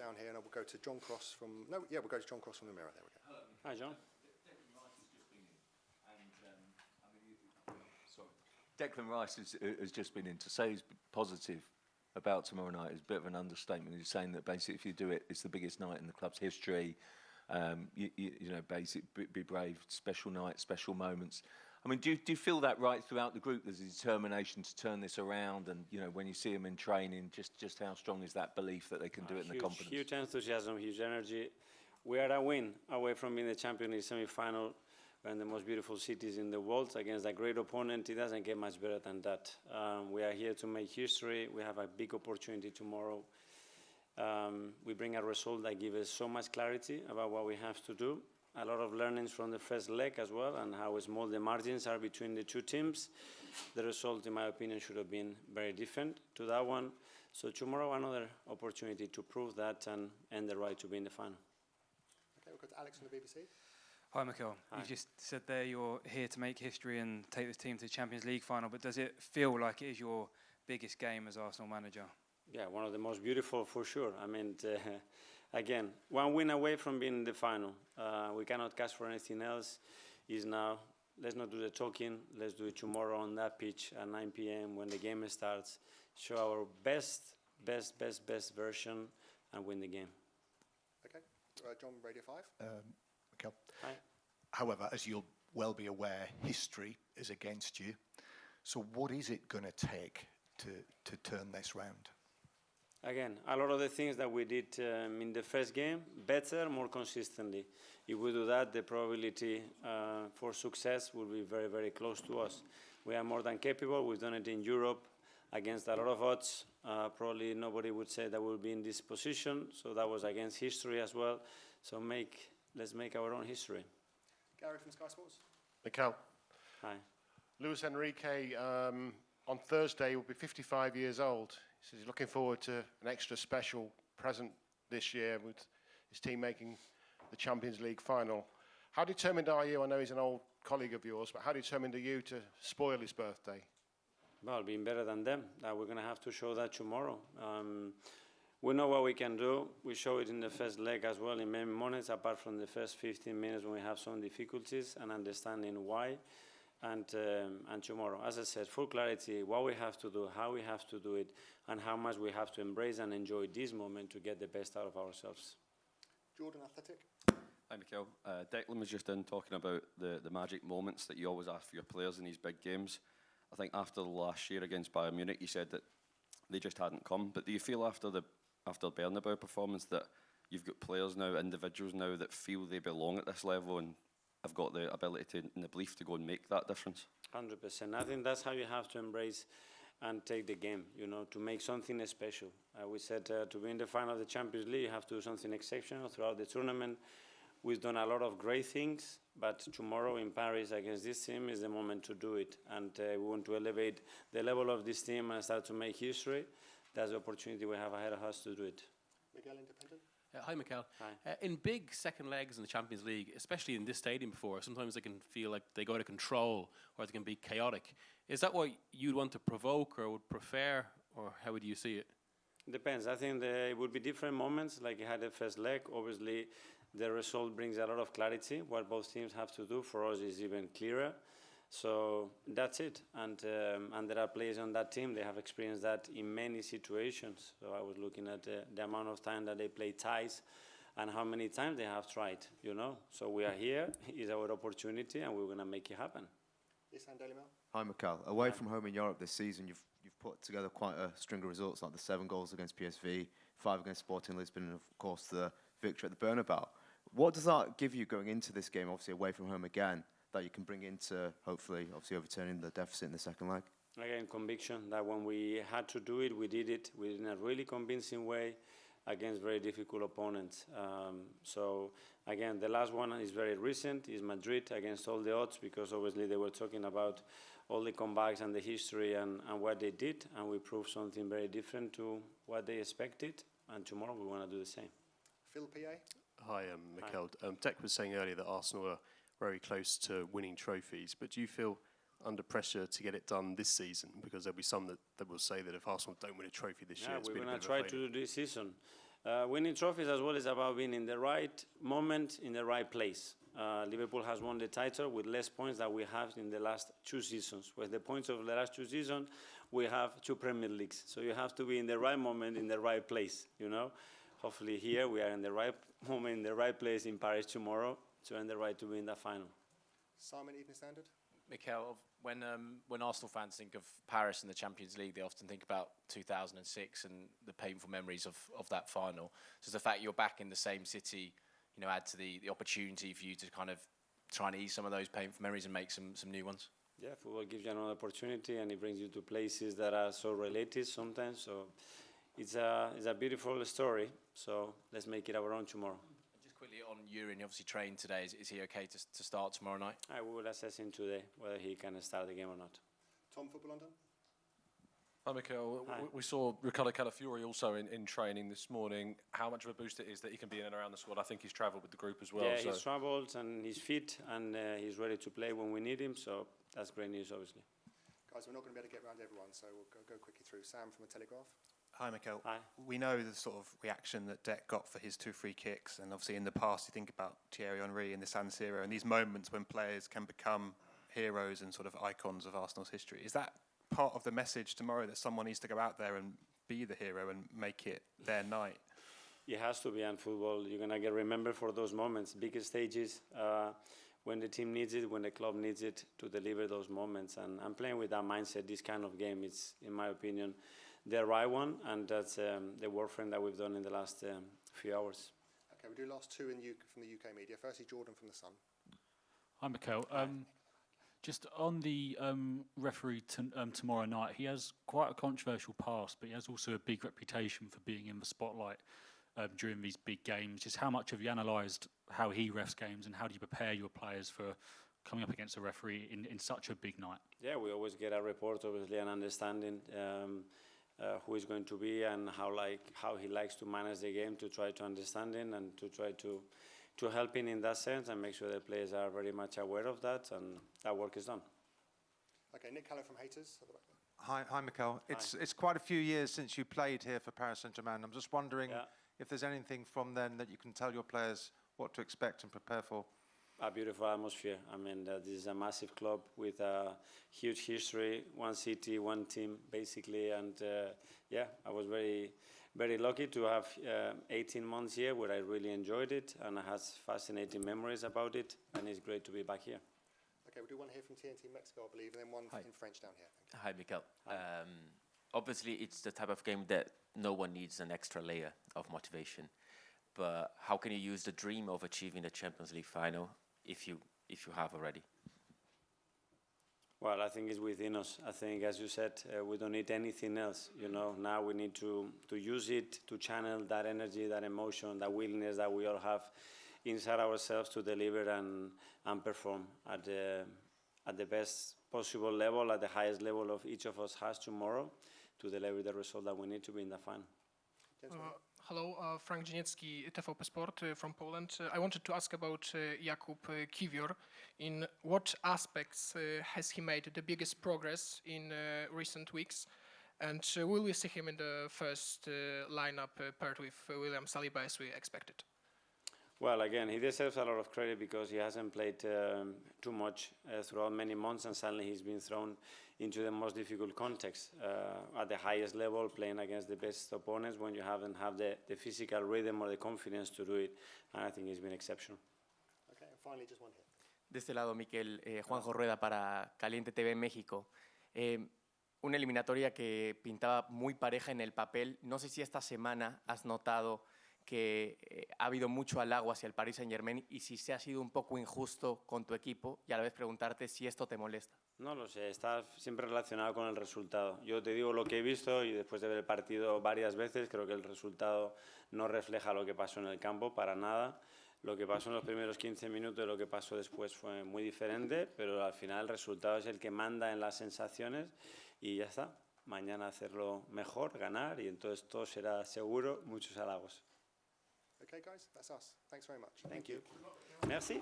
down here, and we'll go to John Cross from... No, yeah, we'll go to John Cross from the Mirror. There we go. Hi, John. Declan Rice has just been in. To say he's positive about tomorrow night is a bit of an understatement. He's saying that basically if you do it, it's the biggest night in the club's history. You know, basically be brave, special night, special moments. I mean, do you feel that right throughout the group? There's a determination to turn this around, and you know, when you see them in training, just how strong is that belief that they can do it, and the confidence? Huge enthusiasm, huge energy. We are a win away from being the champion in the semi-final. We're in the most beautiful cities in the world against a great opponent. It doesn't get much better than that. We are here to make history. We have a big opportunity tomorrow. We bring a result that gives us so much clarity about what we have to do. A lot of learnings from the first leg as well, and how small the margins are between the two teams. The result, in my opinion, should have been very different to that one. So tomorrow, another opportunity to prove that and earn the right to be in the final. Okay, we'll go to Alex from the BBC. Hi, Mikel. Hi. You just said there you're here to make history and take this team to the Champions League final, but does it feel like it is your biggest game as Arsenal manager? Yeah, one of the most beautiful for sure. I mean, again, one win away from being in the final. We cannot ask for anything else. Is now, let's not do the talking. Let's do it tomorrow on that pitch at 9 p.m. when the game starts. Show our best version and win the game. Okay, John, Radio 5. Mikel. Hi. However, as you'll well be aware, history is against you. So what is it going to take to turn this round? Again, a lot of the things that we did in the first game, better, more consistently. If we do that, the probability for success will be very, very close to us. We are more than capable. We've done it in Europe against a lot of odds. Probably nobody would say that we'll be in this position, so that was against history as well. So let's make our own history. Gary from Sky Sports. Mikel. Hi. Luis Enrique on Thursday will be 55 years old. He says he's looking forward to an extra special present this year with his team making the Champions League final. How determined are you? I know he's an old colleague of yours, but how determined are you to spoil his birthday? Well, being better than them. We're going to have to show that tomorrow. We know what we can do. We show it in the first leg as well in many moments, apart from the first 15 minutes when we have some difficulties and understanding why. And tomorrow, as I said, full clarity, what we have to do, how we have to do it, and how much we have to embrace and enjoy this moment to get the best out of ourselves. Jordan, Athletic. Hi, Mikel. Declan was just in talking about the magic moments that you always ask for your players in these big games. I think after the last year against Bayern Munich, you said that they just hadn't come. But do you feel after the Bernabeu performance that you've got players now, individuals now, that feel they belong at this level and have got the ability and the belief to go and make that difference? 100%. I think that's how you have to embrace and take the game, you know, to make something special. We said to be in the final of the Champions League, you have to do something exceptional throughout the tournament. We've done a lot of great things, but tomorrow in Paris against this team is the moment to do it. And we want to elevate the level of this team and start to make history. That's the opportunity we have ahead of us to do it. Miguel, Independent. Hi, Mikel. Hi. In big second legs in the Champions League, especially in this stadium before, sometimes they can feel like they go out of control or they can be chaotic. Is that what you'd want to provoke or would prefer, or how would you see it? Depends. I think it would be different moments, like you had the first leg. Obviously, the result brings a lot of clarity. What both teams have to do for us is even clearer. So that's it. And there are players on that team. They have experienced that in many situations. So I was looking at the amount of time that they play ties and how many times they have tried, you know. So we are here. It's our opportunity, and we're going to make it happen. Isan Daily Mail. Hi, Mikel. Away from home in Europe this season, you've put together quite a string of results, like the 7 goals against PSV, 5 against Sporting Lisbon, and of course the victory at the Bernabeu. What does that give you going into this game, obviously away from home again, that you can bring into, hopefully, obviously overturning the deficit in the second leg? Again, conviction that when we had to do it, we did it in a really convincing way against very difficult opponents. So, again, the last one is very recent, is Madrid against all the odds, because obviously they were talking about all the comebacks and the history and what they did, and we proved something very different to what they expected, and tomorrow we want to do the same. Phil PA. Hi, Mikel. Dec was saying earlier that Arsenal are very close to winning trophies, but do you feel under pressure to get it done this season? Because there'll be some that will say that if Arsenal don't win a trophy this year, it's we're been a going bit to of a try failure. to do this season. Winning trophies as well is about being in the right moment, in the right place. Liverpool has won the title with less points than we have in the last 2 seasons. With the points of the last 2 seasons, we have 2 Premier Leagues. So you have to be in the right moment, in the right place, you know. Hopefully here we are in the right moment, in the right place in Paris tomorrow to earn the right to win the final. Simon, Evening Standard. Mikel, when Arsenal fans think of Paris and the Champions League, they often think about 2006 and the painful memories of that final. So the fact you're back in the same city, you know, add to the opportunity for you to kind of try and ease some of those painful memories and make some new ones? Yeah, football gives you another opportunity and it brings you to places that are so related sometimes. So it's a beautiful story. So let's make it our own tomorrow. Just quickly on Jurrien, you obviously trained today. Is he okay to start tomorrow night? I will assess him today whether he can start the game or not. Tom, Football London. Hi, Mikel. Hi. We saw Riccardo Calafiori also in training this morning. How much of a boost it is that he can be in and around the squad? I think he's travelled with the group as well. Yeah, so. he's travelled and he's fit and he's ready to play when we need him. So that's great news, obviously. Guys, we're not going to be able to get around everyone, so we'll go quickly through. Sam from The Telegraph. Hi, Mikel. Hi. We know the sort of reaction that Dec got for his 2 free kicks, and obviously in the past you think about Thierry Henry in the San Siro and these moments when players can become heroes and sort of icons of Arsenal's history. Is that part of the message tomorrow, that someone needs to go out there and be the hero and make it their night? It has to be in football. You're going to get remembered for those moments, big stages, when the team needs it, when the club needs it to deliver those moments. And I'm playing with that mindset. This kind of game is, in my opinion, the right one, and that's the work frame that we've done in the last few hours. Okay, we'll do last 2 from the UK media. Firstly, Jordan from The Sun. Hi, Mikel. Just on the referee tomorrow night, he has quite a controversial past, but he has also a big reputation for being in the spotlight during these big games. Just how much have you analysed how he refs games and how do you prepare your players for coming up against a referee in such a big night? Yeah, we always get a report, obviously, an understanding who is going to be and how he likes to manage the game, to try to understand him and to try to help him in that sense and make sure the players are very much aware of that, and that work is done. Okay, Nick Callow from Haters. Hi, Mikel. It's quite a few years since you played here for Paris Saint-Germain. I'm just wondering if there's anything from then that you can tell your players what to expect and prepare for. A beautiful atmosphere. I mean, this is a massive club with a huge history, one city, one team, basically. And I was very, very lucky to have 18 months here where I really enjoyed it and I had fascinating memories about it. And it's great to be back here. Okay, we'll do one here from TNT Mexico, I believe, and then one in French down here. Hi, Mikel. Obviously, it's the type of game that no one needs an extra layer of motivation. But how can you use the dream of achieving the Champions League final if you have already? Well, I think it's within us. I think, as you said, we don't need anything else. You know, now we need to use it to channel that energy, that emotion, that willingness that we all have inside ourselves to deliver and perform at the best possible level, at the highest level of each of us has tomorrow, to deliver the result that we need to be in the final. Hello, Frank Dzieniecki, TVP Sport from Poland. I wanted to ask about Jakob Kiwior. In what aspects has he made the biggest progress in recent weeks? And will we see him in the first lineup paired with William Saliba as we expected? Well, again, he deserves a lot of credit because he hasn't played too much throughout many months, and suddenly he's been thrown into the most difficult context at the highest level, playing against the best opponents when you haven't have the physical rhythm or the confidence to do it. And I think he's been exceptional. Okay, and finally, just one here. De este lado, Mikel, Juanjo Rueda para Caliente TV México. Una eliminatoria que pintaba muy pareja en el papel. No sé si esta semana has notado que ha habido mucho halago hacia el Paris Saint-Germain y si se ha sido un poco injusto con tu equipo y a la vez preguntarte si esto te molesta. No lo sé, está siempre relacionado con el resultado. Yo te digo lo que he visto y después de ver el partido varias veces, creo que el resultado no refleja lo que pasó en el campo para nada. Lo que pasó en los primeros 15 minutos y lo que pasó después fue muy diferente, pero al final el resultado es el que manda en las sensaciones y ya está. Mañana hacerlo mejor, ganar y entonces todo será seguro, muchos halagos. Okay, guys, that's us. Thanks very much. Thank you. Merci.